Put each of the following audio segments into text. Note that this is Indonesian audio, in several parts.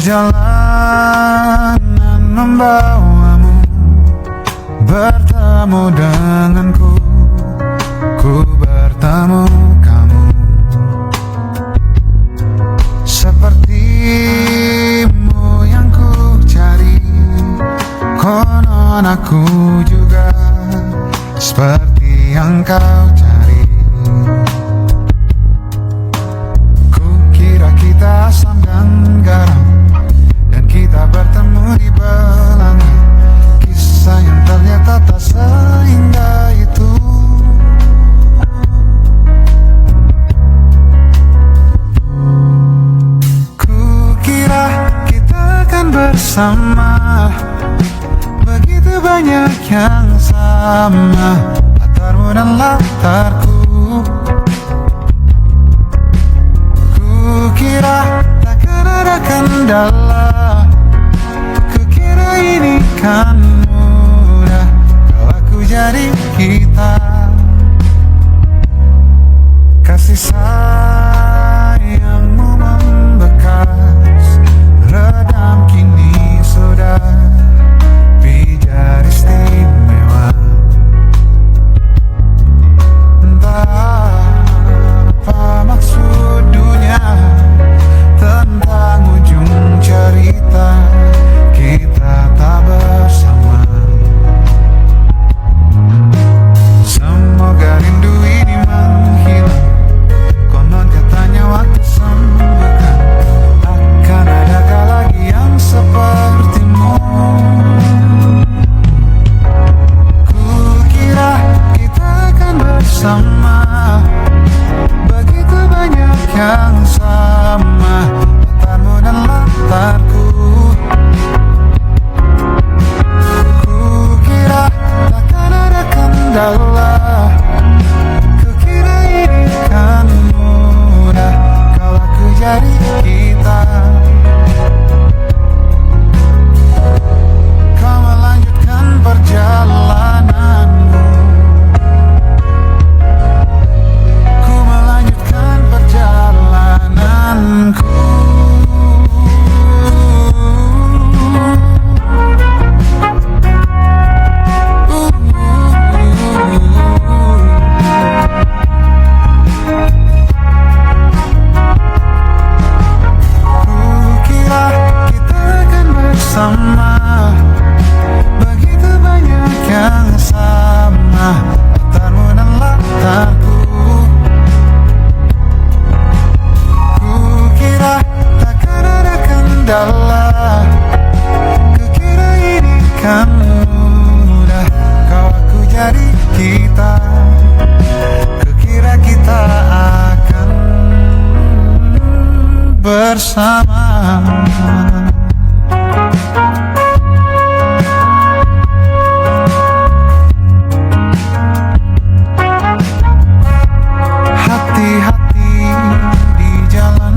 Perjalanan membawamu bertemu denganku, ku bertemu kamu. Sepertimu yang ku cari, konon aku juga seperti yang kau cari. Kukira kita asam dan garam, dan kita bertemu di belanga. Kisah yang ternyata tak seindah itu. Kukira kita akan bersama, begitu banyak yang sama, latarmu dan latarku. Kukira takkan ada kendala, kukira ini kan mudah kalau aku jadi kita. Kasih sayangmu membekas, redam kini sudah pijar istimewa. Entah apa maksud dunia tentang ujung cerita kita tak bersama. Semoga rindu ini menghilang, konon katanya waktu sembuhkan. Akan adakah lagi yang sepertimu? Kukira kita akan bersama, begitu banyak yang sama, latarmu dan latarku. Kukira takkan ada kendala, kukira ini kan mudah kalau aku jadi kita. Kau melanjutkan perjalananmu, ku melanjutkan perjalananku. Kukira kita akan bersama, begitu banyak yang sama, latarmu dan latarku. Kukira takkan ada kendala, kukira ini kan mudah kau aku jadi kita. Kukira kita akan bersama. Hati-hati di jalan.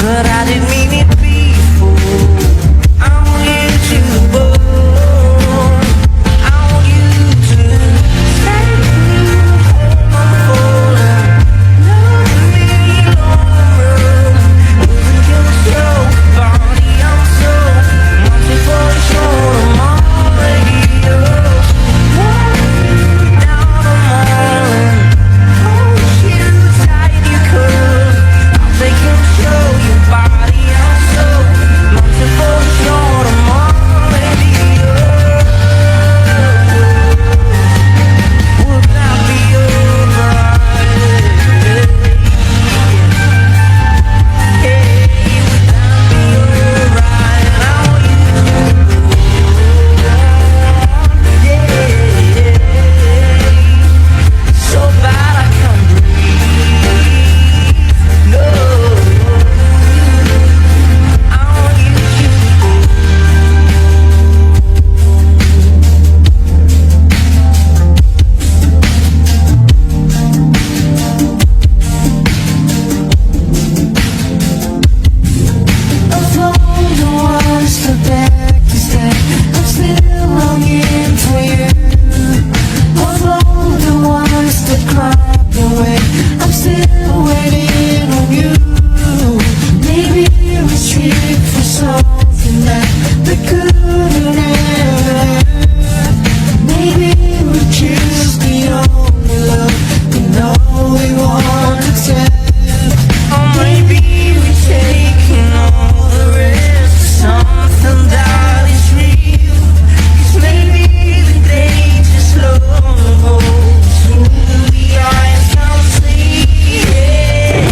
but I didn't mean it before. I want you to go. I want you to stay home. I'm falling. Love me longer. Losing control. Body I'm so wanting for sure. I'm already yours. Walking down the morning. Hold you tight, you could. I'll take control. Your body I'm so wanting for sure. I'm already yours. Would that be alright? Hey, would that be alright? I want you to yeah, so bad I can't breathe. No, I want you to I'm flown to watch the back instead. I'm still longing for you. I'm flown to watch the crowd away. I'm still waiting on you. Maybe we trip for something that couldn't happen. Maybe we're just the only love we know we won't accept. Or maybe we're taking all the risk for something that is real. 'Cause maybe the day just slow through the eyes can't see. Yeah.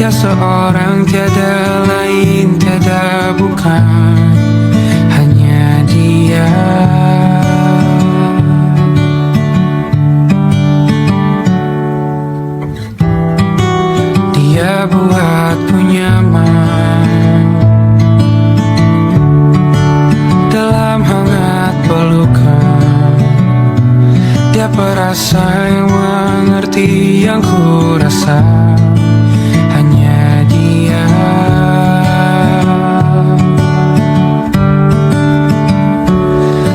Hanya seorang, tiada lain, tiada bukan, hanya dia. Dia buatku nyaman dalam hangat pelukan. Dia perasa yang mengerti yang ku rasa, hanya dia.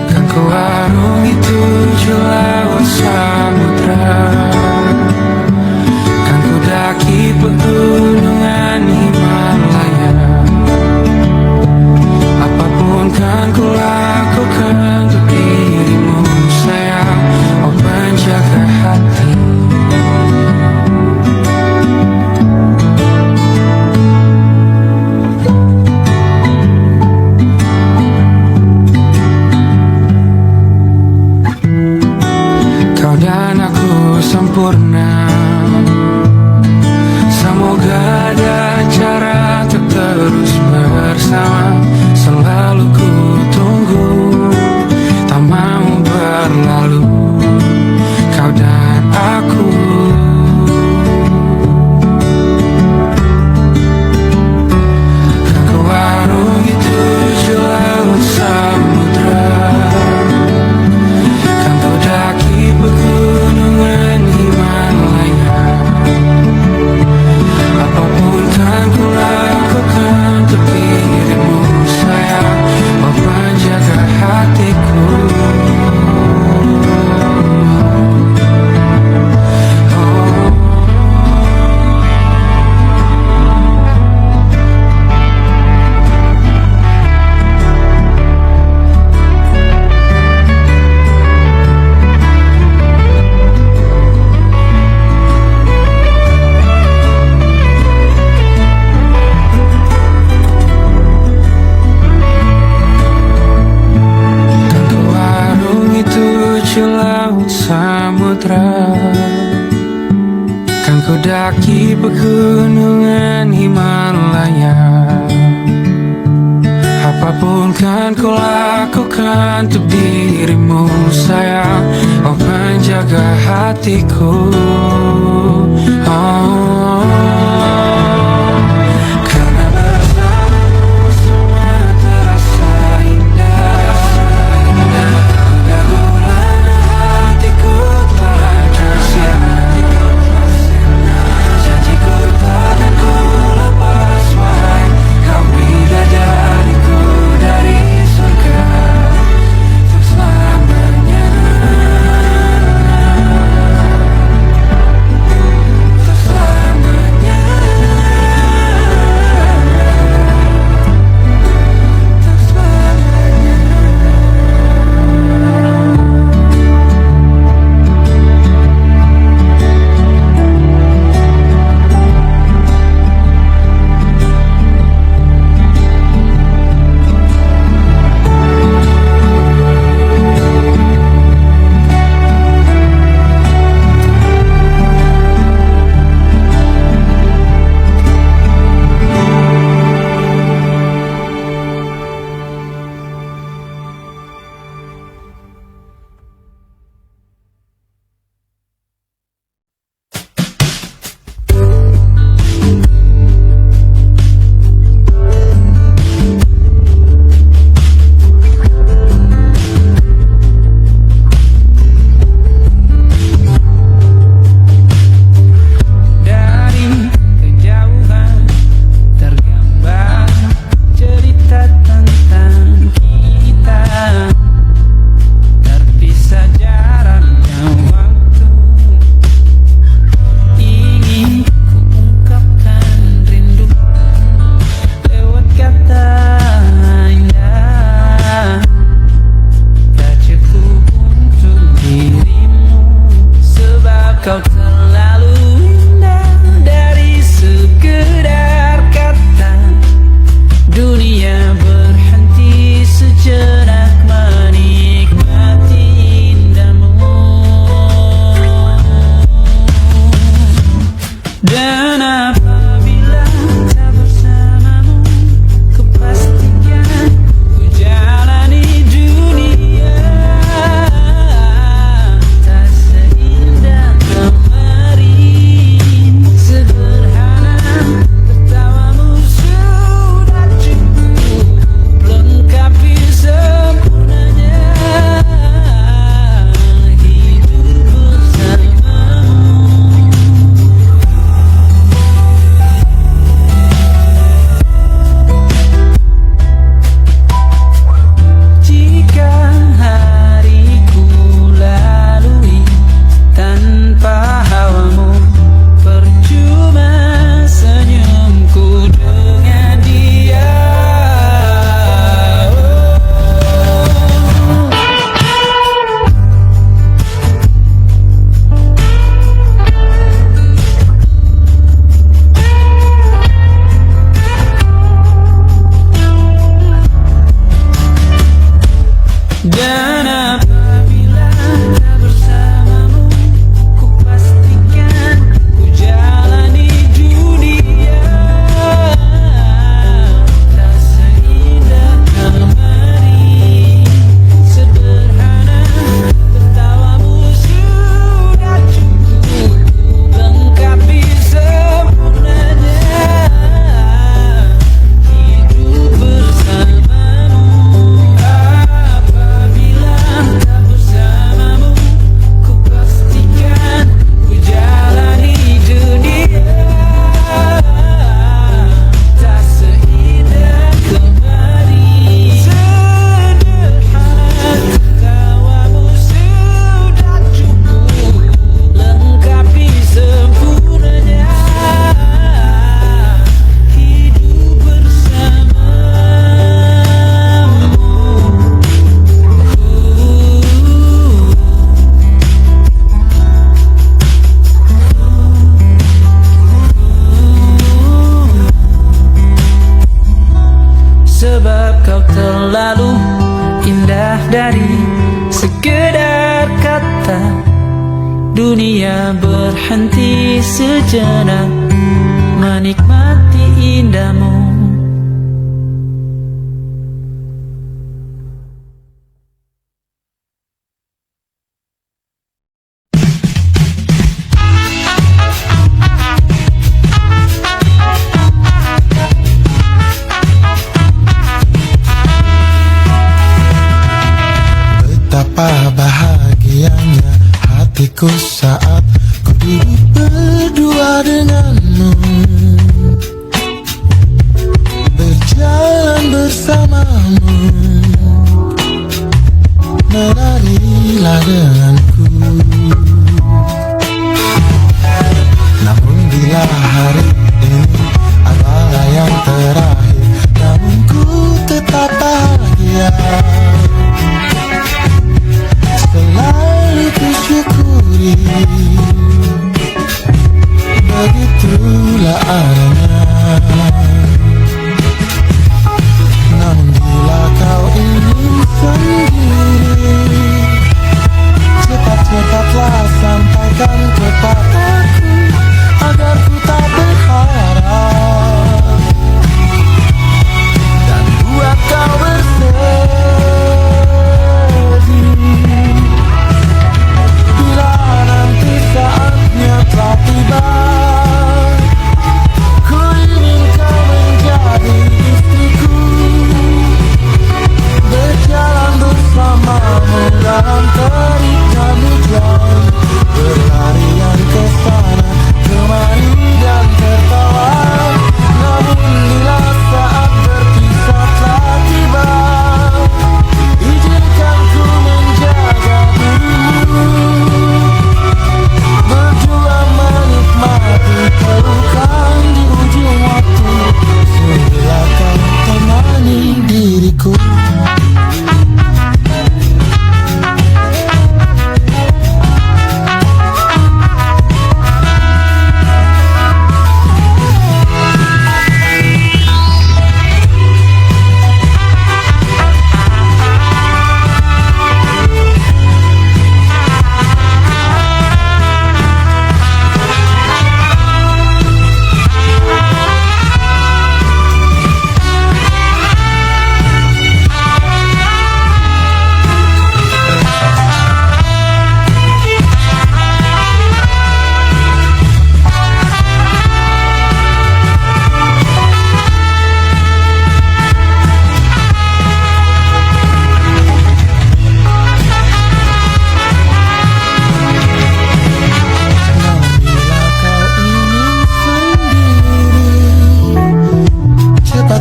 Kan ku arungi 7 laut samudra, kan ku daki pegunungan Himalaya. Apapun kan ku lakukan untuk dirimu sayang, oh penjaga hati. Kau dan aku sempurna, semoga ada cara untuk terus bersama. Selalu ku tunggu, tak mau berlalu, kau dan aku. Kan ku arungi 7 laut samudra, kan ku daki pegunungan Himalaya. Apapun kan ku lakukan untuk dirimu sayang, oh penjaga hatiku. Kan ku arungi 7 laut samudra, kan ku daki pegunungan Himalaya. Apapun kan ku lakukan untuk dirimu sayang, oh penjaga hatiku. Oh, karena bersamamu semua terasa indah. Pergaulan hatiku telah tersirat, janjiku takkan ku lepas, wahai kau bidadariku dari surga untuk selamanya. Untuk selamanya. Untuk selamanya. Dari kejauhan tergambar cerita tentang kita, terpisah jaraknya waktu. Ingin ku ungkapkan rindu lewat kata indah, tak cukup untuk dirimu sebab kau terlalu indah. Dari sekedar kata, dunia berhenti sejenak menikmati indahmu. Dan apabila sekedar kata. Dunia berhenti sejenak menikmati indahmu. Betapa bahagianya hatiku saat ku duduk berdua denganmu, berjalan bersamamu, menarilah denganku. Namun bila hari ini adalah yang terakhir, namun ku tetap bahagia. Selalu kusyukuri, begitulah adanya. Namun bila kau ingin sendiri, cepat-cepatlah sampaikan kepadaku agar ku tak berharap dan buat kau bersedih. Saatnya telah tiba, ku ingin kau menjadi istriku, berjalan bersamamu dalam terik dan hujan, berlarian ke sana kemari dan tertawa. Namun bila saat berpisah telah tiba, izinkan ku menjaga dirimu, berdua menikmati pelukan di ujung waktu. Sudahlah kau temani diriku.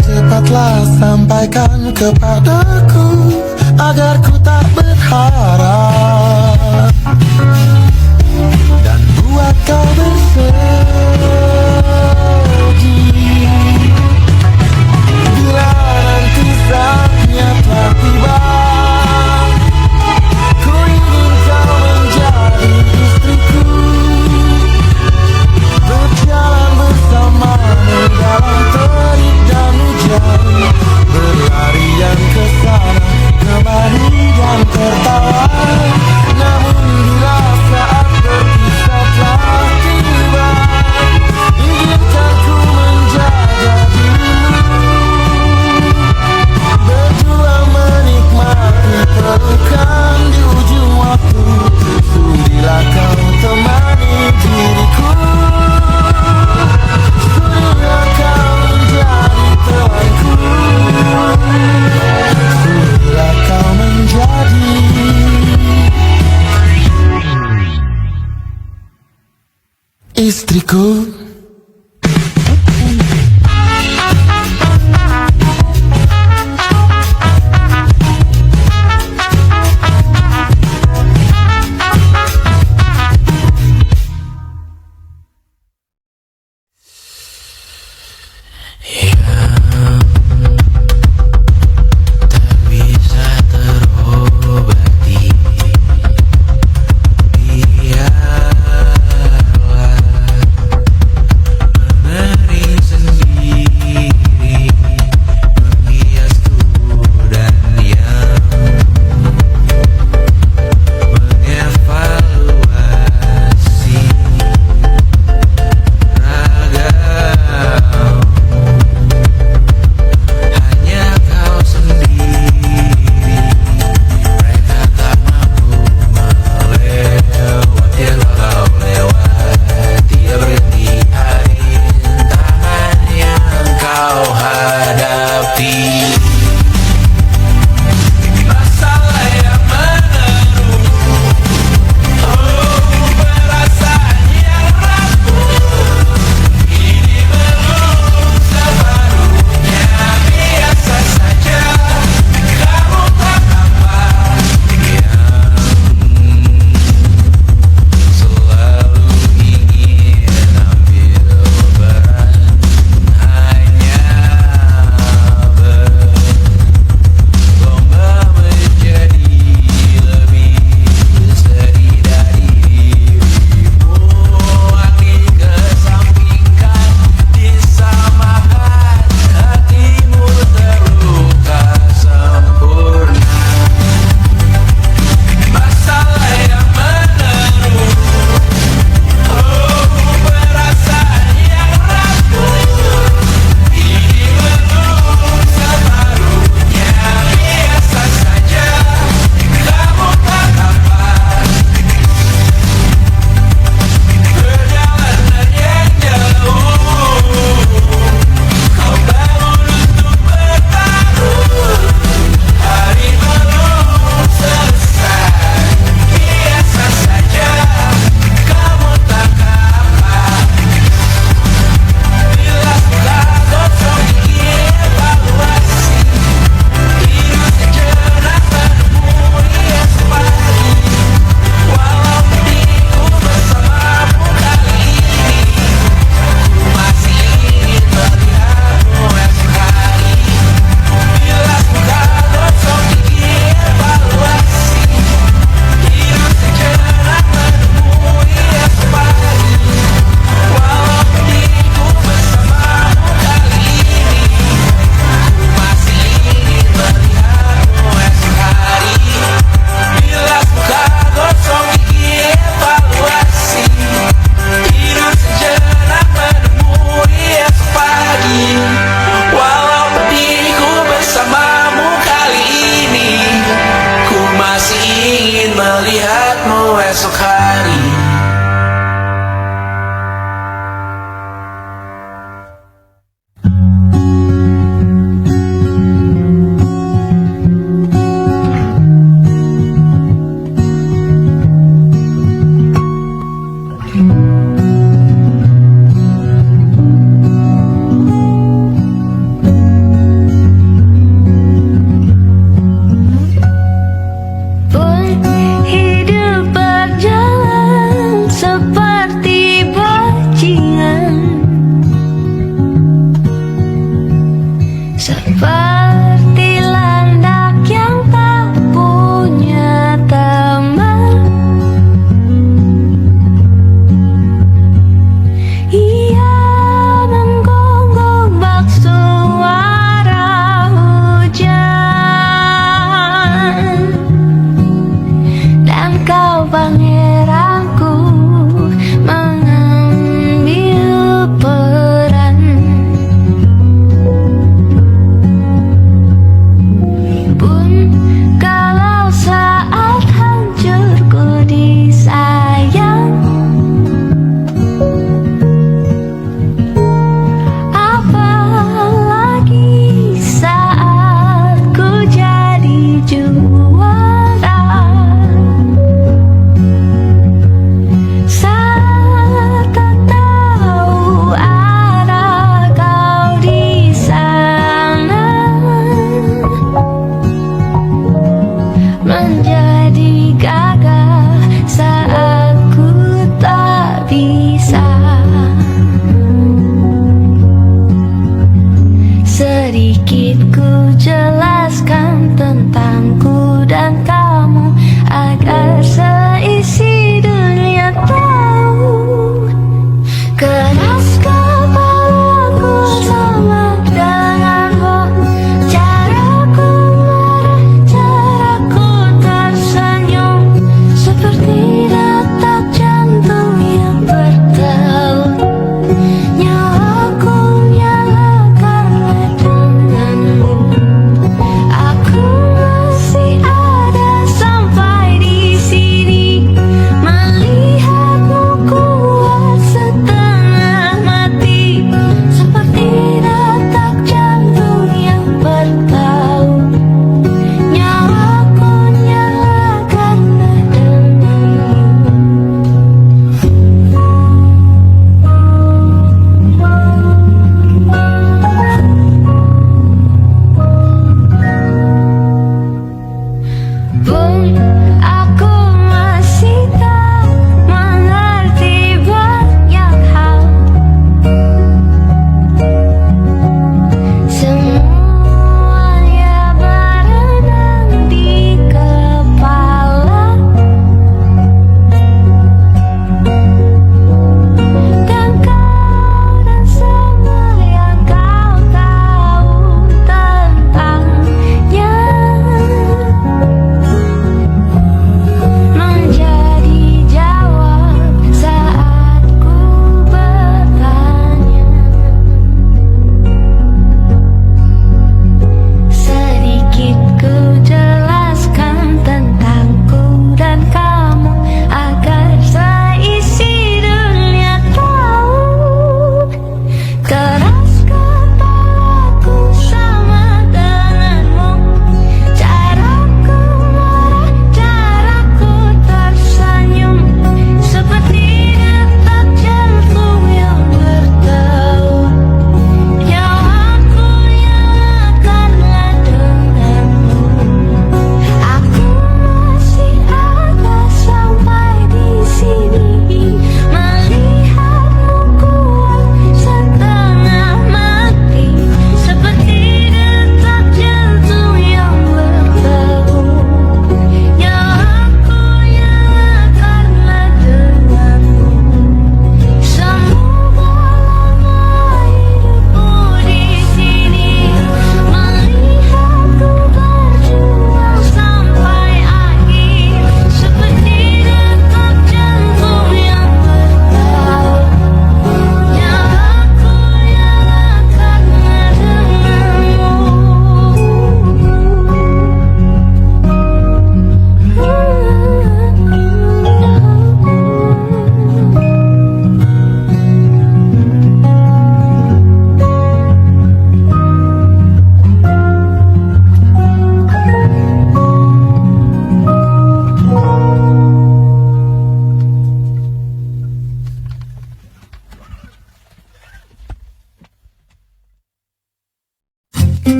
Cepatlah sampaikan kepadaku agar ku tak berharap dan buat kau bersedih. Bila nanti saatnya telah tiba, ku ingin kau menjadi istriku, berjalan bersamamu dalam terik dan hujan, berlarian ke sana kemari dan tertawa. Namun bila saat berpisah telah tiba, izinkan ku menjaga dirimu, berdua menikmati pelukan di ujung waktu. Sudilah kau temani diriku, sudilah kau menjadi temanku, sudilah kau menjadi istriku. melihatmu esok hari. Pun hidup berjalan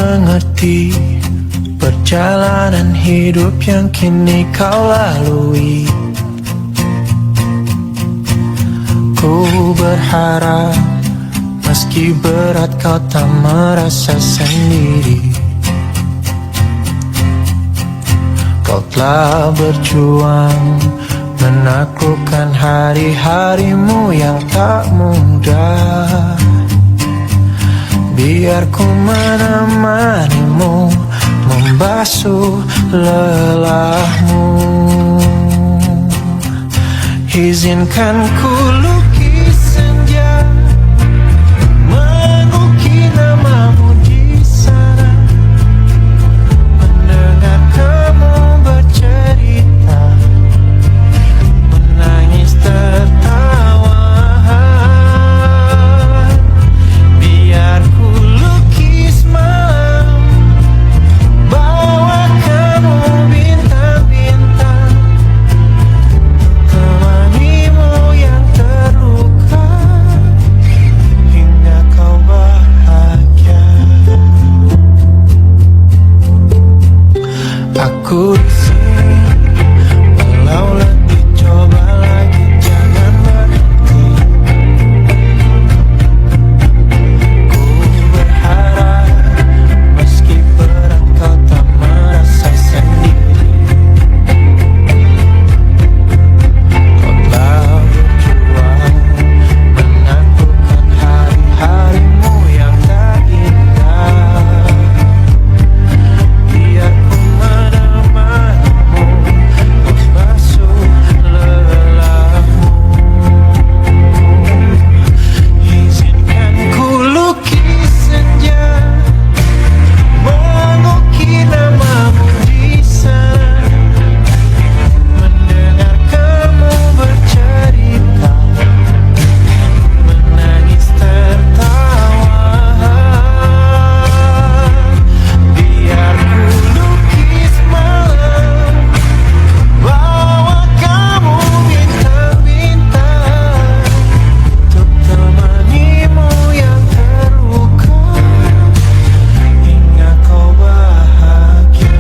mengerti perjalanan hidup yang kini kau lalui. Ku berharap meski berat kau tak merasa sendiri. Kau telah berjuang menaklukkan hari-harimu yang tak mudah. Biar ku menemanimu, membasuh lelahmu. Izinkan ku lukis senja, mengukir namamu di sana, mendengar kamu bercerita, menangis tertawa. Biar ku lukis malam, bawa kamu bintang-bintang, temanimu yang terluka hingga kau bahagia. Aku di sini, walau letih coba lagi, jangan berhenti. Ku berharap meski berat kau tak merasa sendiri. Kau telah berjuang menaklukkan hari-harimu yang tak indah. Biar ku menemanimu, membasuh lelahmu. Izinkan ku lukis senja, mengukir namamu di sana, mendengar kamu bercerita, menangis tertawa. Biar ku lukis malam, bawa kamu bintang-bintang, untuk temanimu yang terluka hingga kau bahagia.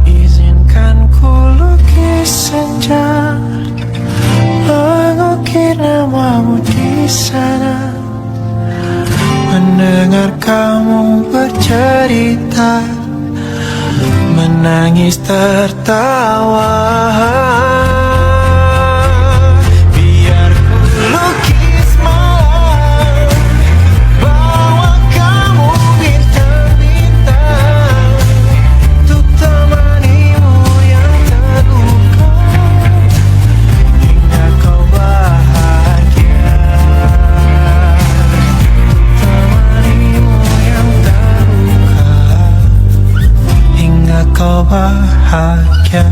Izinkan ku lukis senja, mengukir namamu di sana, mendengar kamu bercerita, menangis tertawa. Biar ku lukis malam, bawa kamu bintang-bintang, untuk temanimu yang terluka hingga kau bahagia. Temanimu yang terluka hingga kau bahagia.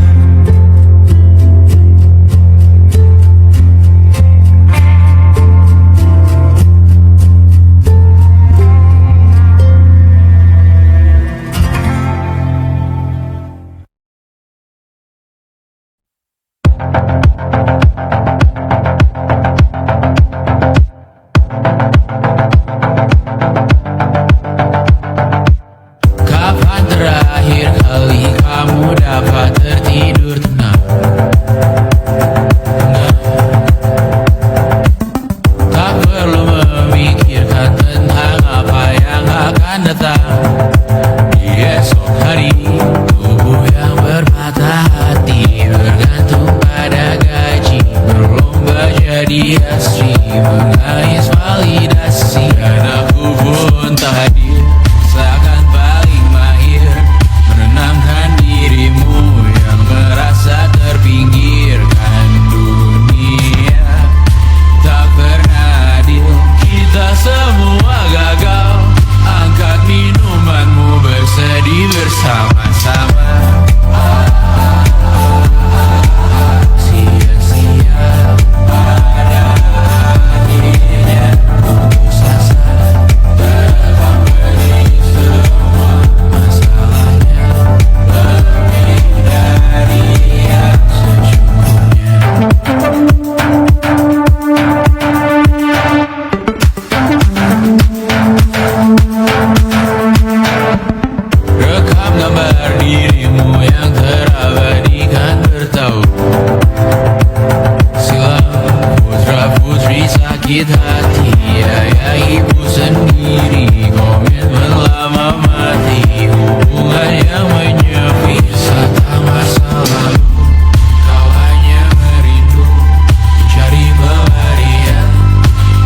Kapan terakhir kali kamu dapat tertidur tenang? Tak perlu memikirkan tentang apa yang akan datang di esok hari. Tubuh yang berpatah hati bergantung pada gaji, berlomba jadi istri, mengais validasi. Dan aku pun tak hadir, seakan paling mahir menenangkan dirimu yang merasa terpinggirkan dunia. Tak pernah adil, kita semua gagal. Angkat minumanmu, bersedih bersama-sama. Sia-sia pada diri. sakit hati. Ya ibu sendiri, komitmen lama mati, hubungan yang menyepi. Wisata masa lalu, kau hanya merindu, mencari pelarian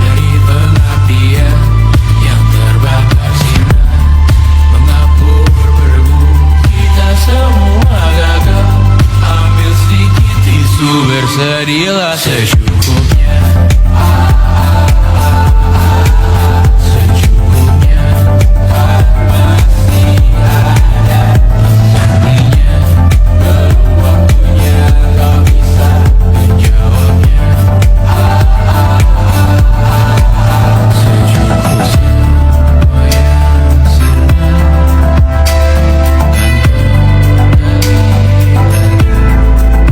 dari pengabdian yang terbakar sinar, mengapur bergu. Kita semua gagal, ambil sedikit tisu, bersedialah secukupnya. Secukupnya, masih ada artinya. Belum waktunya kau bisa menjawabnya. Secukupnya, semua yang sirna, gantung dari lagu. Semua yang sirna,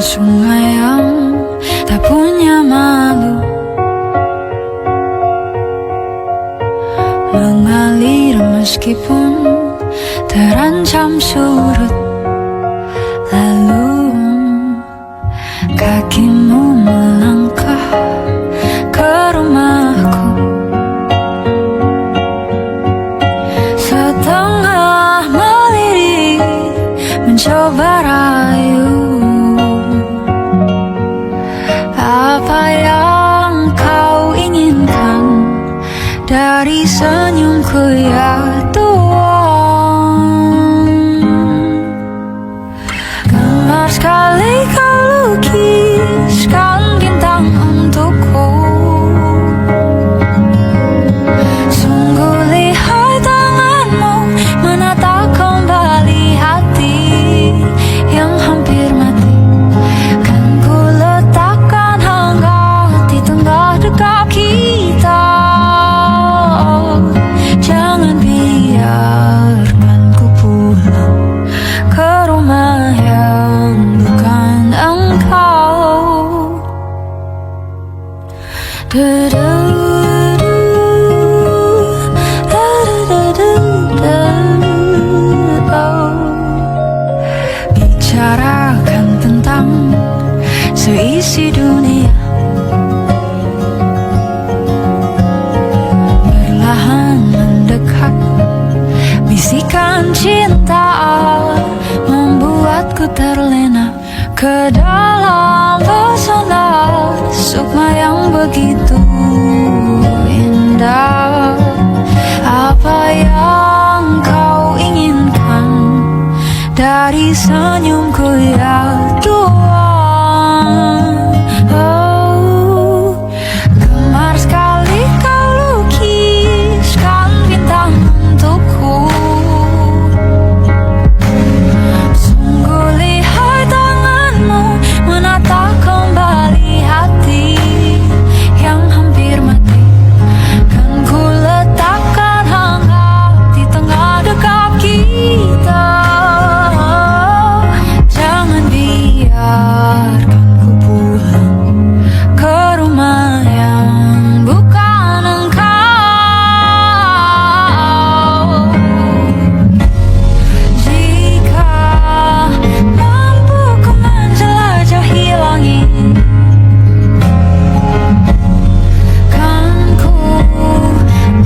sungai yang tak punya malu, mengalir meskipun terancam surut. Lalu kakimu melangkah ke rumahku, setengah melirik mencoba rayu. Apa yang kau inginkan dari senyumku ya Tuhan? Gemar sekali kau lukiskan bintang untukku, sungguh lihai tanganmu menata kembali hati yang hampir mati. Kan ku letakkan hangat di tengah dekat kita. Jangan biarkan ku pulang ke rumah yang bukan engkau. Bicarakan tentang seisi dunia, perlahan mendekat, bisikan cinta membuatku terlena ke dalam pesona sukma yang begitu indah. Apa yang kau inginkan dari senyumku ya Tuhan? Oh, gemar sekali kau lukiskan bintang untukku, sungguh lihai tanganmu menata kembali hati yang hampir mati. Kan ku letakkan hangat di tengah dekat kita. Jangan biarkan ku pulang ke rumah yang bukan engkau. Jika mampu ku menjelajahi langit, kan ku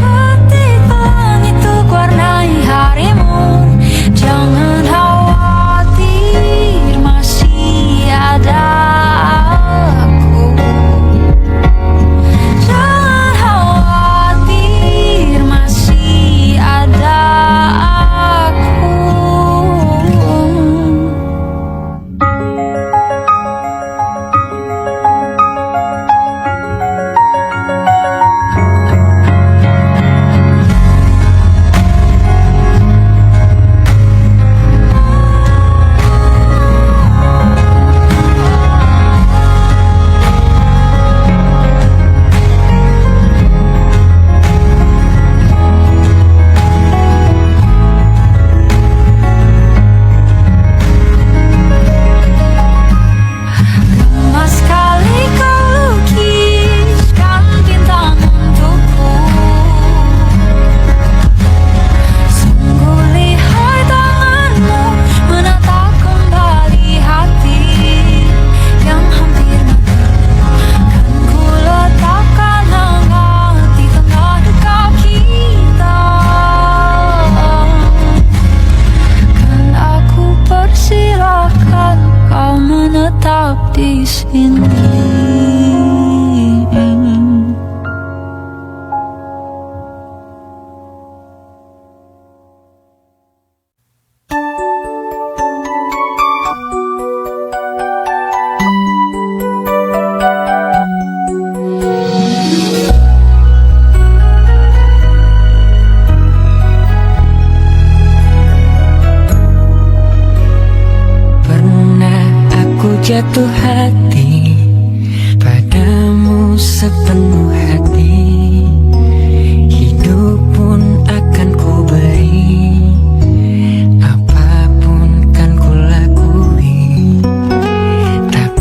petik pelangi untuk warnai harimu. Jangan khawatir, masih ada aku. Jangan khawatir, masih ada aku. Lama sekali kau lukiskan bintang untukku, sungguh lihai tanganmu menata kembali hati yang hampir mati. Kan ku letakkan hangat di tengah dekat kita. Kan aku persilakan kau menetap di sini. Pernah aku jatuh hati padamu sepenuh hati. Hidup pun akan ku beri, apapun kan ku lakui. Tak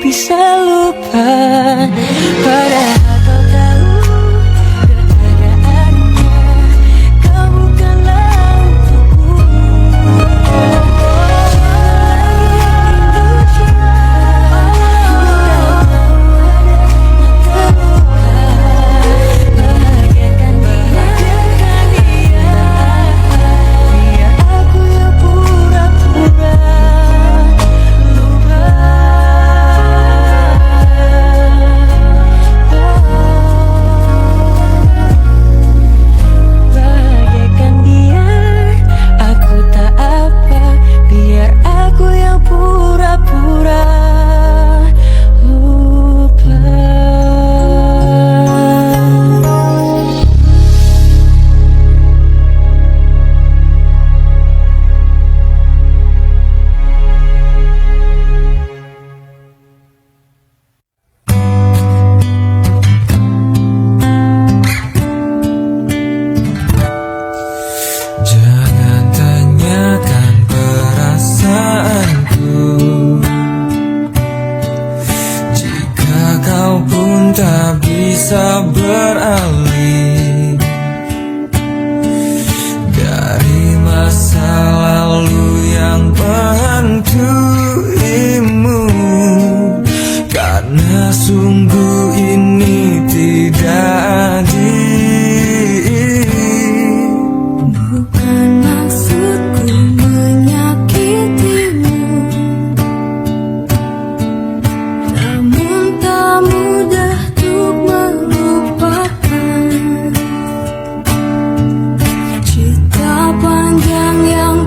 bisa lupa. Padahal kau tahu keadaannya, kau bukanlah untukku. Bahagiakan dia, biar aku yang pura-pura lupa. Bahagiakan dia, aku tak apa, biar aku yang pura-pura lupa. Jangan tanyakan perasaanku, jika kau pun tak bisa beralih dari masa lalu yang menghantuimu. Karena sungguh ini tidak adil. Bukan maksudku menyakitimu, namun tak mudah untuk melupakan cerita panjang yang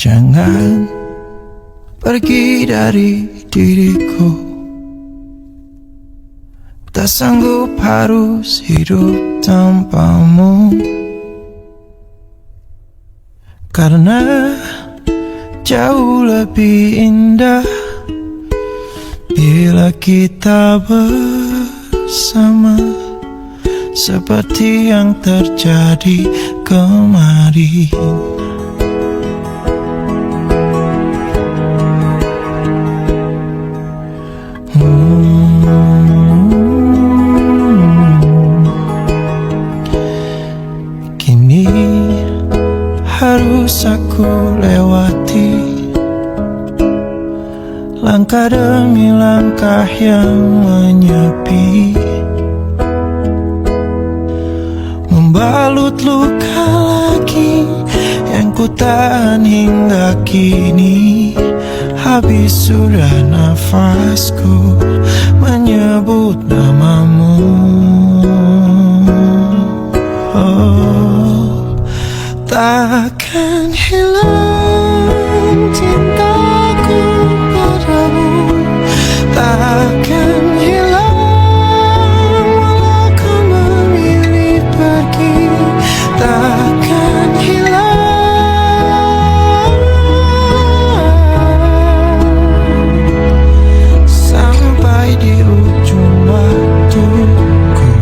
Jangan pergi dari diriku. Tak sanggup harus hidup tanpamu. Karena jauh lebih indah bila kita bersama, seperti yang terjadi kemarin. Kini harus aku lewati langkah demi langkah yang menyepi, membalut luka lagi yang ku tahan hingga kini. Habis sudah nafasku menyebut namamu. Oh, takkan hilang cintaku padamu, takkan hilang walau kau memilih pergi, takkan hilang sampai di ujung waktuku.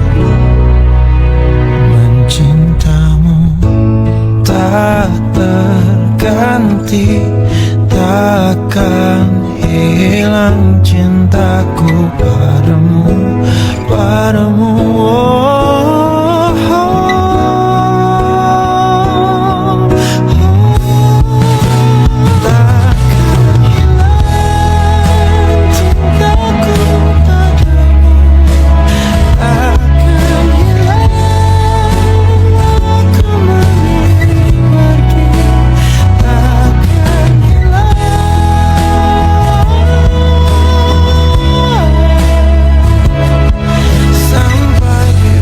Mencintamu tak terganti, takkan hilang cintaku padamu, padamu. Oh, oh, oh. Takkan hilang cintaku padamu, takkan hilang walau kau memilih pergi, takkan hilang sampai di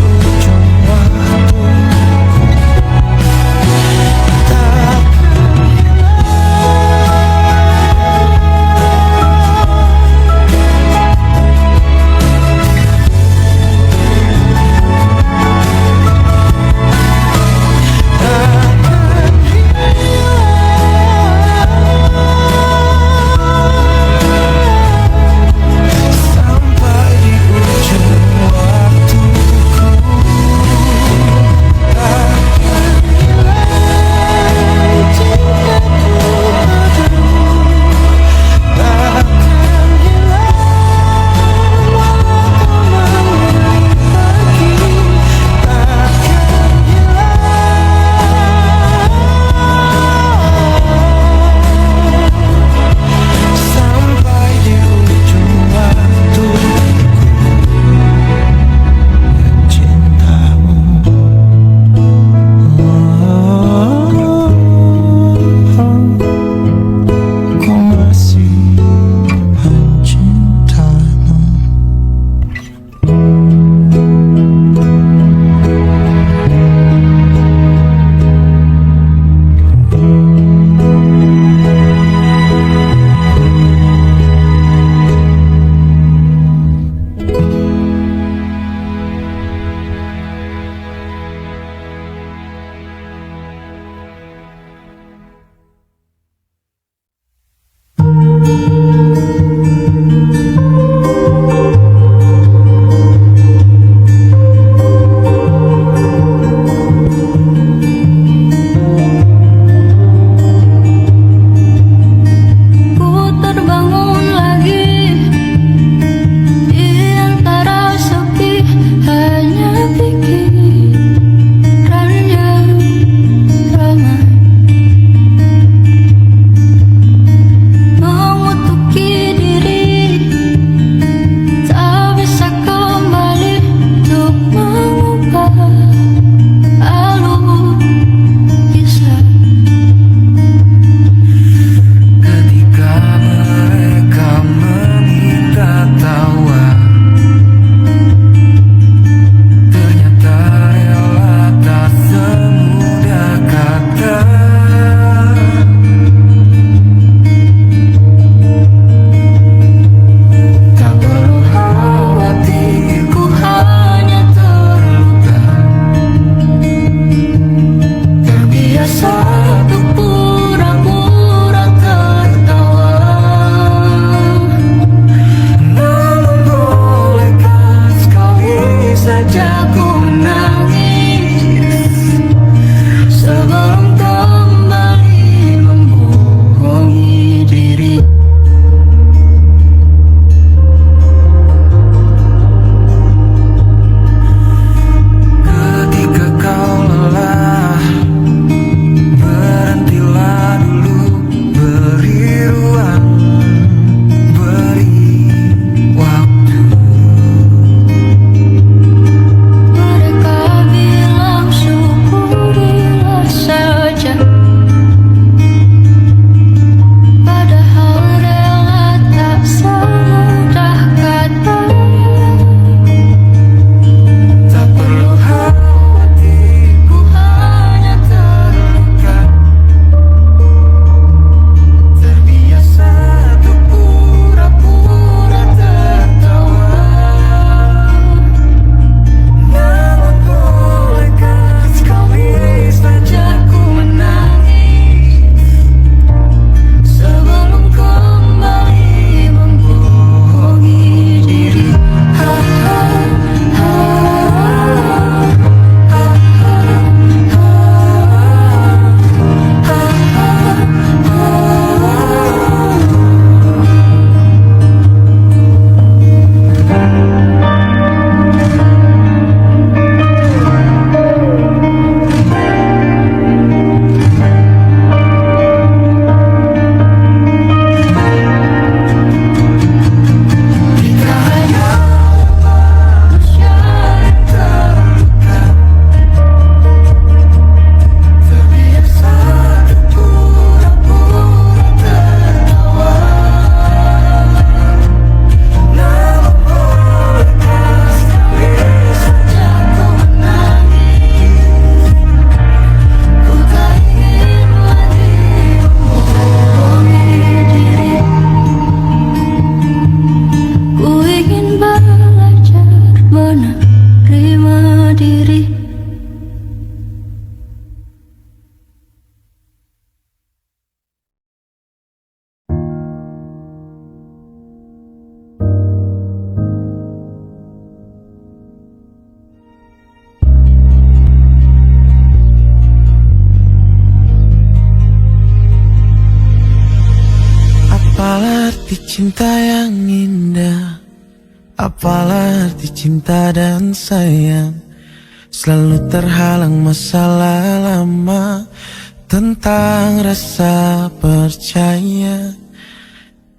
arti cinta yang indah? Apalah arti cinta dan sayang? Selalu terhalang masalah lama tentang rasa percaya.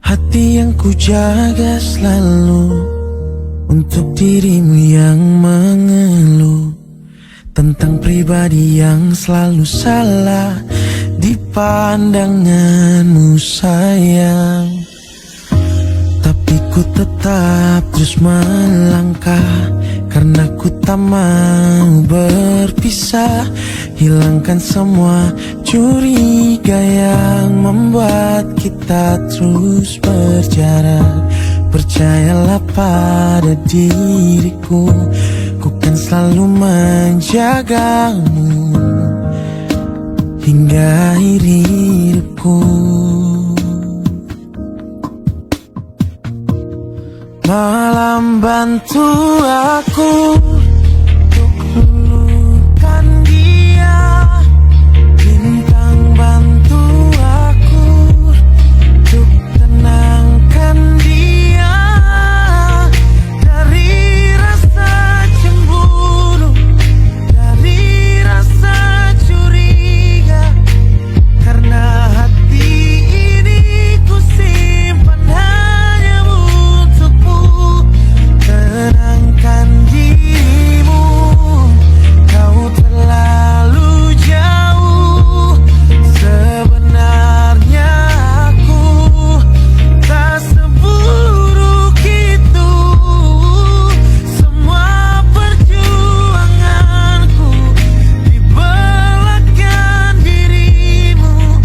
Hati yang ku jaga selalu untuk dirimu yang mengeluh tentang pribadi yang selalu salah di pandanganmu sayang. Tapi ku tetap terus melangkah karena ku tak mau berpisah. Hilangkan semua curiga yang membuat kita terus berjarak. Percayalah pada diriku, ku kan selalu menjagamu hingga akhir hidupku. Malam bantu aku untuk melupakan dia, bintang bantu aku untuk tenangkan dia dari rasa cemburu, dari rasa curiga. Karena hati ini ku simpan hanya untukmu. Tenangkan dirimu, kau terlalu jauh. Sebenarnya aku tak seburuk itu. Semua perjuanganku di belakang dirimu,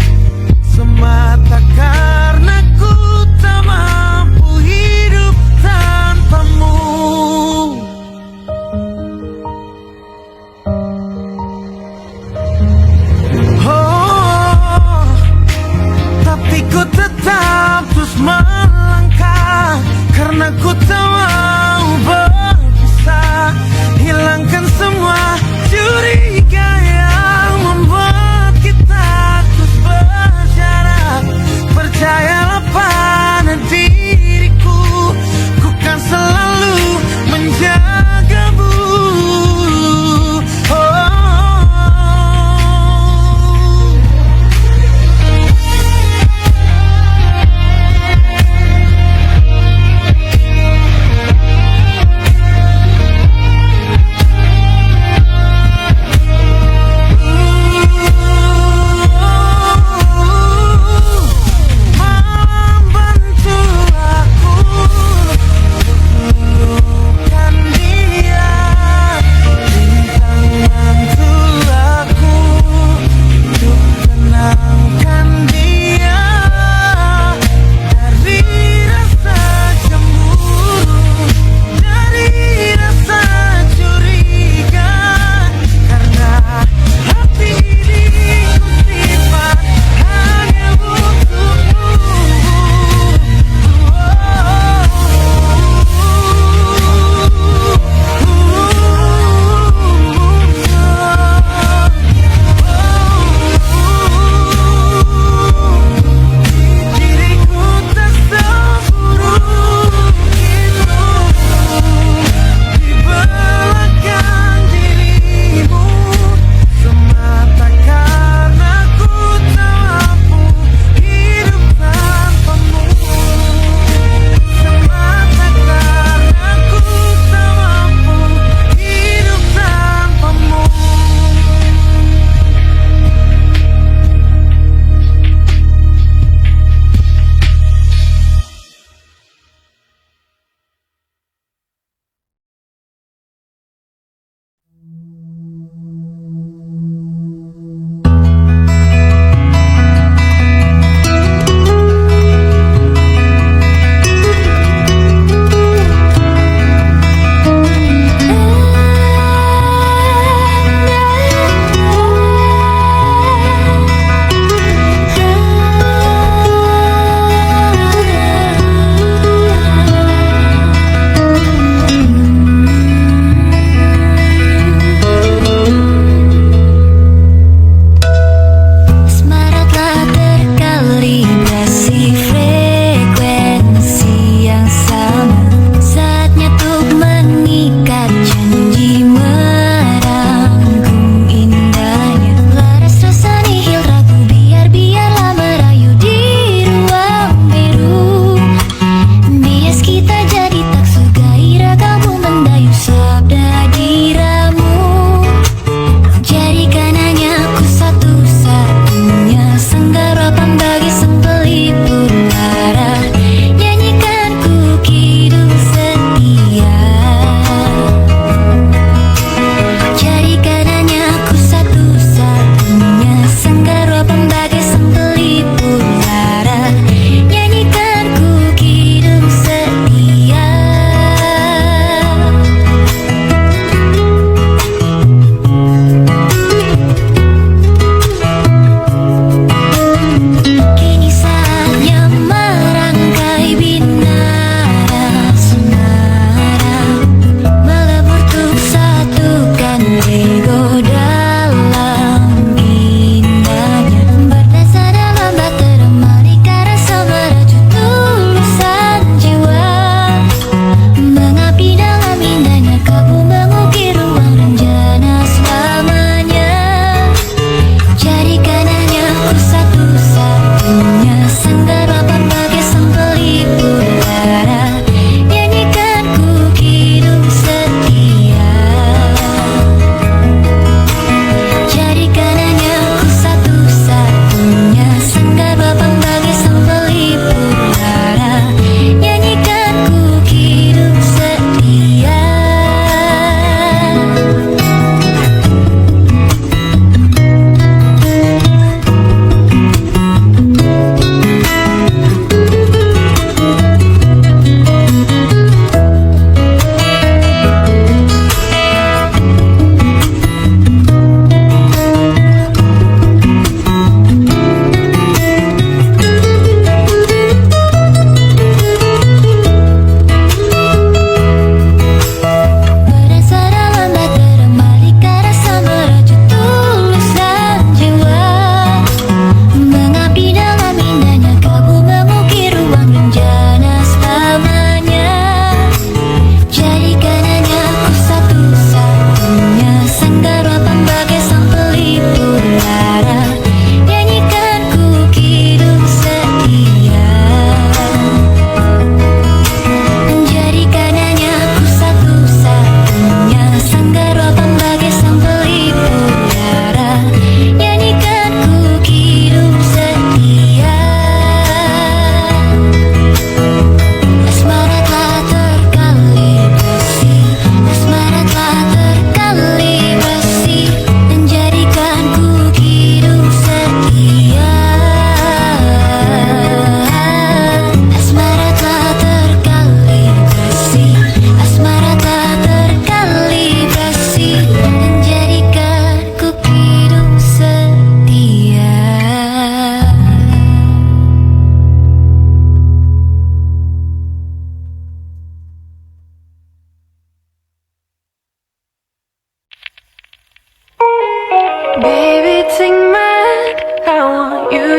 semata karena ku tak mampu hidup tanpamu. Oh, tapi ku tetap terus melangkah karena ku tak mau berpisah. Hilangkan semua curiga yang membuat kita terus berjarak. Percayalah pada diriku, ku kan selalu menjagamu.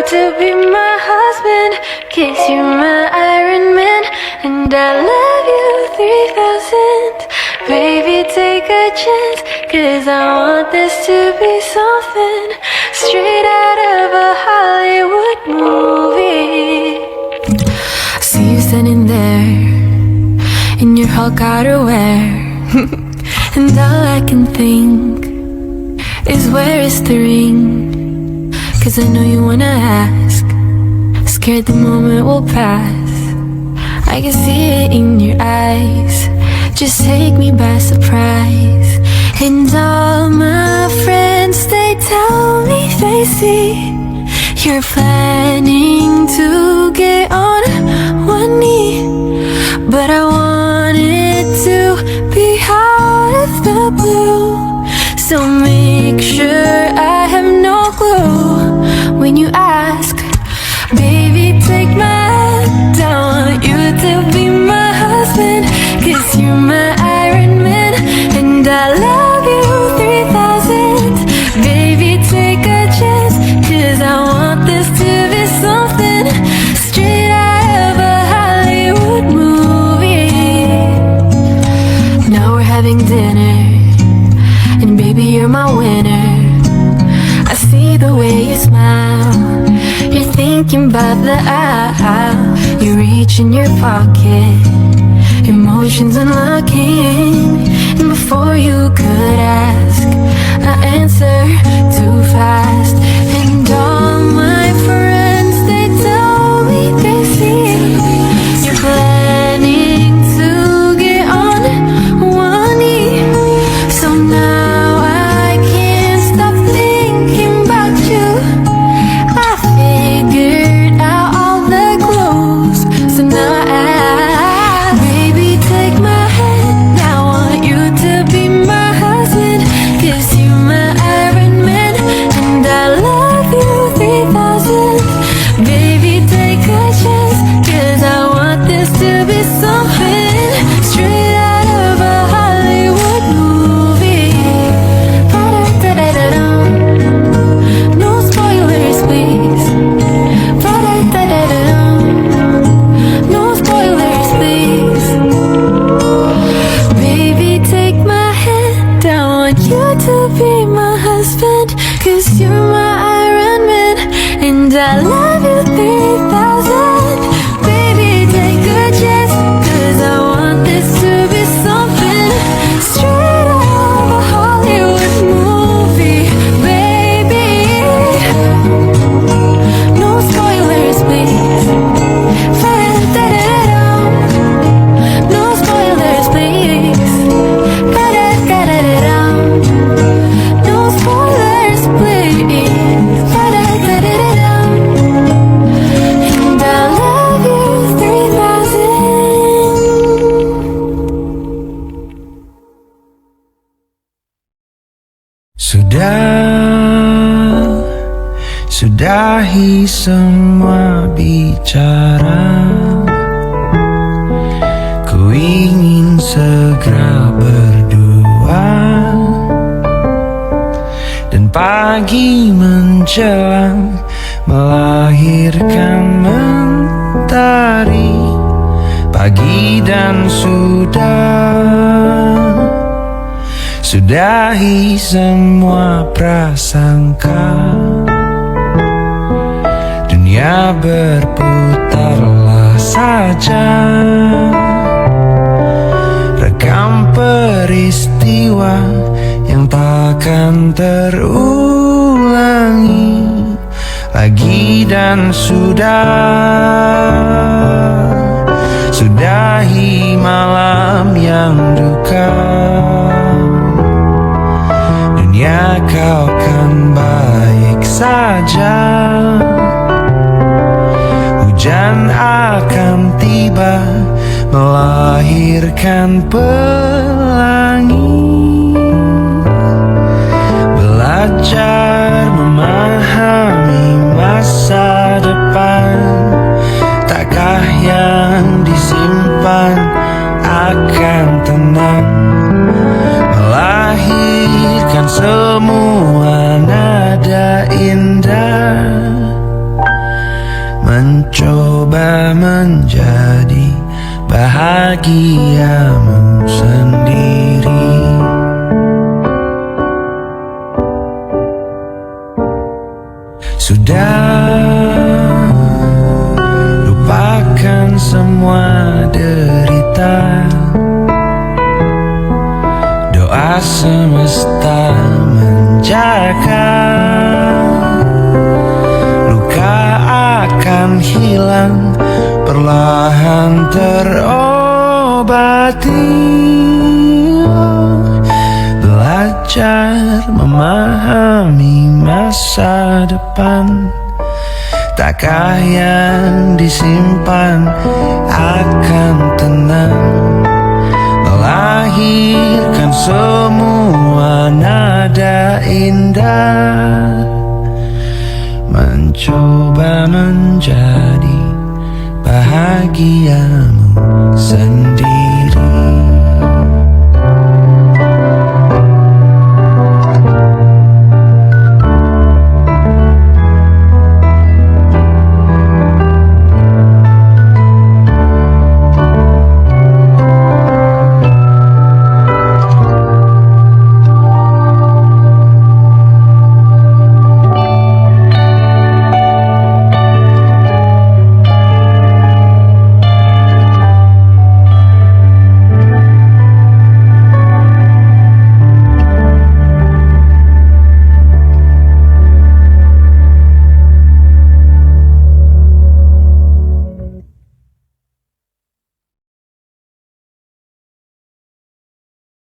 to be my husband, 'cause you're my Iron Man, and I love you 3000. Baby, take a chance, 'cause I want this to be something straight out of a Hollywood movie. See you standing there in your Hulk outerwear, and all I can think is where is the ring? 'Cause I know you wanna ask, scared the moment will pass. I can see it in your eyes, just take me by surprise. And all my friends, they tell me they see you're planning to get on one knee, but I want it to be out of the blue. So make sure I have no clue when you ask. Baby, take my hand, I want you to be my husband, 'cause you're my Iron Man, and I love you 3000. Baby, take a chance, 'cause I want this to be something straight out of a Hollywood movie. Now we're having dinner, and baby, you're my winner. I see the way you smile, you're thinking about the aisle. You reach in your pocket, emotions unlocking, and before you could ask, I answer too fast. And all my friends, they tell me they see you're planning to get on one knee. So now I can't stop thinking about you. I figured out all the clues, so now baby, take my hand, I want you to be my husband, 'cause you're my Iron Man, and I love you 3000. Baby, take a chance, 'cause I want this to be something straight out of a Hollywood movie. Ba-da-da-da-da-dum. No spoilers, please. Ba-da-da-da-da-dum. No spoilers, please. Baby, take my hand, I want you to be my husband, 'cause you're my Iron Man, and I love you 3000. Baby, take a chance, 'cause I want this to be something straight out of a Hollywood movie. Baby, no spoilers, please. Ba-da-da-da-dum. No spoilers, please. Ba-da-da-da-da-dum. No spoilers, please. Ba-da-da-da-da-dum. And I love you 3000. Sudahi semua bicara, ku ingin segera berdua, dan pagi menjelang melahirkan mentari. Pagi dan sudahi semua prasangka. Dunia berputarlah saja, rekam peristiwa yang takkan terulangi lagi. Dan sudahi malam yang duka. Dunia kau kan baik saja, hujan akan tiba melahirkan pelangi. Belajar memahami masa depan, takkah yang disimpan akan tenang, melahirkan semua nada indah menjadi bahagiamu sendiri. Sudah, lupakan semua derita. Doa semesta menjaga, luka akan hilang, perlahan terobati. Belajar memahami masa depan, takkah yang disimpan akan tenang.